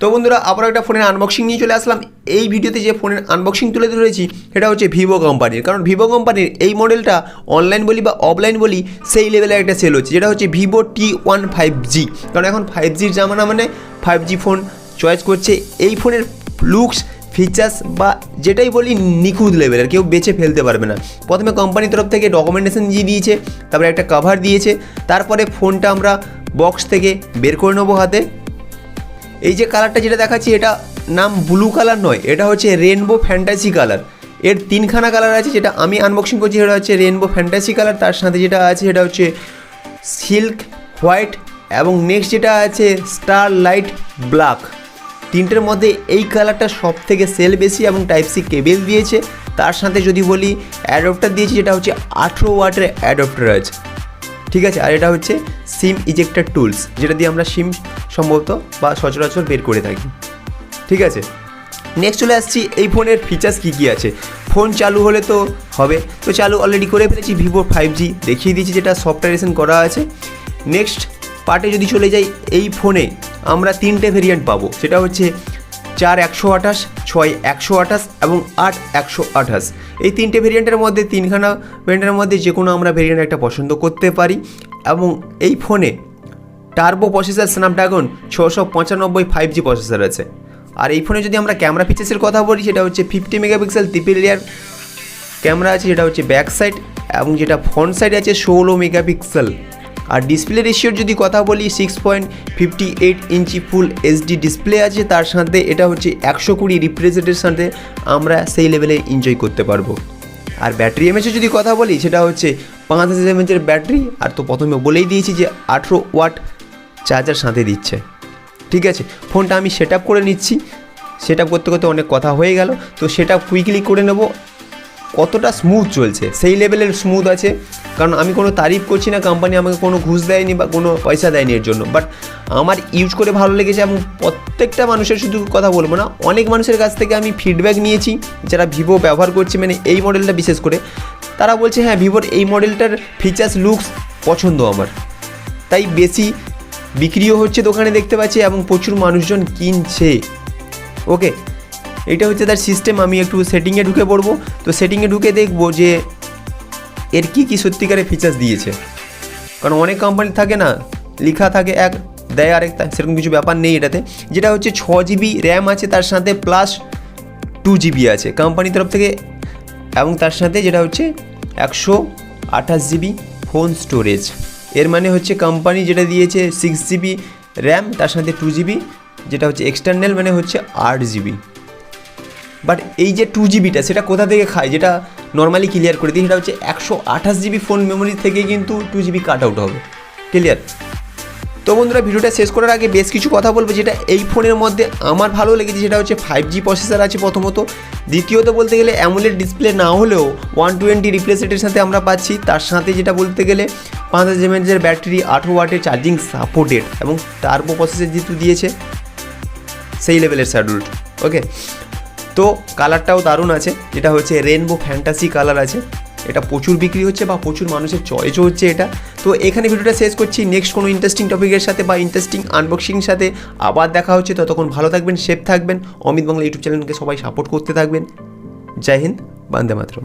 তো বন্ধুরা আবার একটা ফোনের আনবক্সিং নিয়ে চলে আসলাম। এই ভিডিওতে যে ফোনের আনবক্সিং তুলে ধরেছি সেটা হচ্ছে ভিভো কোম্পানির, কারণ ভিভো কোম্পানির এই মডেলটা অনলাইন বলি বা অফলাইন বলি সেই লেভেলের একটা সেল হচ্ছে, যেটা হচ্ছে ভিভো T1 5G। কারণ এখন 5Gর জামানা, মানে 5G ফোন চয়েস করছে। এই ফোনের লুকস ফিচার্স বা যেটাই বলি নিখুঁত লেভেলের, কেউ বেছে ফেলতে পারবে না। প্রথমে কোম্পানির তরফ থেকে ডকুমেন্টেশন দিয়ে দিয়েছে, তারপরে একটা কভার দিয়েছে, তারপরে ফোনটা আমরা বক্স থেকে বের করে নেবো হাতে। এই যে কালারটা যেটা দেখাচ্ছি এটা নাম ব্লু কালার নয়, এটা হচ্ছে রেনবো ফ্যান্টাসি কালার। এর তিনখানা কালার আছে, যেটা আমি আনবক্সিং করছি সেটা হচ্ছে রেনবো ফ্যান্টাসি কালার, তার সাথে যেটা আছে সেটা হচ্ছে সিল্ক হোয়াইট, এবং নেক্সট যেটা আছে স্টার লাইট ব্ল্যাক। তিনটের মধ্যে এই কালারটা সব থেকে সেল বেশি এবং টাইপ সি কেবেল দিয়েছে। তার সাথে যদি বলি অ্যাডপ্টার দিয়েছি, যেটা হচ্ছে 18 ওয়াটের অ্যাডপ্টার আছে, ঠিক আছে। আর এটা হচ্ছে সিম ইজেক্টার টুলস, যেটা দিয়ে আমরা সিম সম্ভবত বা সচরাচর বের করে থাকি, ঠিক আছে। নেক্সট চলে আসছি এই ফোনের ফিচার্স কী কী আছে। ফোন চালু হলে তো হবে, তো চালু অলরেডি করে ফেলেছি, ভিভো 5G দেখিয়ে দিয়েছি, যেটা সফটওয়্যারেশন করা আছে। নেক্সট পার্টে যদি চলে যাই, এই ফোনে আমরা তিনটে ভেরিয়েন্ট পাবো, সেটা হচ্ছে 4 128, 6 128 এবং 8 128। এই তিনটে ভেরিয়েন্টের মধ্যে তিনখানা ভেরিয়েন্টের মধ্যে যে কোনো আমরা ভেরিয়েন্ট একটা পছন্দ করতে পারি। এবং এই ফোনে turbo processor Snapdragon 695 5G processor আছে। আর এই ফোনে যদি আমরা ক্যামেরা ফিচার্সের কথা বলি, সেটা হচ্ছে 50 মেগাপিক্সেল ট্রিপল লেয়ার ক্যামেরা আছে, যেটা হচ্ছে ব্যাক সাইড, এবং যেটা ফ্রন্ট সাইড আছে 16 মেগাপিক্সেল। আর ডিসপ্লে রেশিওর যদি কথা বলি 6.58 ইঞ্চি ফুল এইচডি ডিসপ্লে আছে, তার সাথে এটা হচ্ছে 120 রিফ্রেশ সাথে আমরা সেই লেভেলে এনজয় করতে পারবো। আর ব্যাটারি এমএচের যদি কথা বলি, সেটা হচ্ছে 5000 mAh ব্যাটারি। আর তো প্রথমে বলেই দিয়েছি যে 18 ওয়াট চার্জার সাথে দিচ্ছে, ঠিক আছে। ফোনটা আমি সেট আপ করে নিচ্ছি, সেট আপ করতে করতে অনেক কথা হয়ে গেল, তো সেটা কুইকলি করে নেব। কতটা স্মুথ চলছে সেই লেভেলের স্মুথ আছে, কারণ আমি কোনো তারিফ করছি না, কোম্পানি আমাকে কোনো ঘুষ দেয়নি বা কোনো পয়সা দেয়নি এর জন্য, বাট আমার ইউজ করে ভালো লেগেছে। এবং প্রত্যেকটা মানুষের শুধু কথা বলবো না, অনেক মানুষের কাছ থেকে আমি ফিডব্যাক নিয়েছি যারা ভিভো ব্যবহার করছে, মানে এই মডেলটা বিশেষ করে, তারা বলছে হ্যাঁ ভিভোর এই মডেলটার ফিচার্স লুকস পছন্দ আমার, তাই বেশি বিক্রিও হচ্ছে দোকানে দেখতে পাচ্ছি এবং প্রচুর মানুষজন কিনছে। ওকে, এটা হচ্ছে তার সিস্টেম। আমি একটু সেটিংয়ে ঢুকে পড়বো, তো সেটিংয়ে ঢুকে দেখবো যে এর কী সত্যিকারের ফিচার্স দিয়েছে। কারণ অনেক কোম্পানি থাকে না, লেখা থাকে এক দেয় আরেক, সেরকম কিছু ব্যাপার নেই এটাতে। যেটা হচ্ছে 6GB র্যাম আছে, তার সাথে প্লাস 2GB আছে কোম্পানির তরফ থেকে, এবং তার সাথে যেটা হচ্ছে 128GB ফোন স্টোরেজ। এর মানে হচ্ছে কোম্পানি যেটা দিয়েছে 6GB র্যাম, তার সাথে 2GB যেটা হচ্ছে এক্সটার্নাল, মানে হচ্ছে 8GB। বাট এই যে 2GBটা সেটা কোথা থেকে খায়, যেটা নর্মালি ক্লিয়ার করে দিই, সেটা হচ্ছে 128GB ফোন মেমোরি থেকে কিন্তু 2GB কাট আউট হবে, ক্লিয়ার। তো বন্ধুরা ভিডিওটা শেষ করার আগে বেশ কিছু কথা বলবো, যেটা এই ফোনের মধ্যে আমার ভালো লেগেছে, সেটা হচ্ছে 5G প্রসেসর আছে প্রথমত। দ্বিতীয়ত বলতে গেলে অ্যামোলেড ডিসপ্লে না হলেও 120 রিফ্রেশ রেটের সাথে আমরা পাচ্ছি। তার সাথে যেটা বলতে গেলে 5000 mAh ব্যাটারি, 18 ওয়াটের চার্জিং সাপোর্টেড, এবং টার্বো প্রসেসর যেহেতু দিয়েছে সেই লেভেলের স্যাডুল্ড। ওকে, তো কালারটাও দারুণ আছে, যেটা হচ্ছে রেনবো ফ্যান্টাসি কালার আছে। এটা প্রচুর বিক্রি হচ্ছে বা প্রচুর মানুষের চয়েসও হচ্ছে এটা। তো এখানে ভিডিওটা শেষ করছি, নেক্সট কোনো ইন্টারেস্টিং টপিকের সাথে বা ইন্টারেস্টিং আনবক্সিং সাথে আবার দেখা হচ্ছে। ততক্ষণ ভালো থাকবেন, সেফ থাকবেন। অমিত বাংলা ইউটিউব চ্যানেলকে সবাই সাপোর্ট করতে থাকবেন। জয় হিন্দ, বন্দে মাতরম।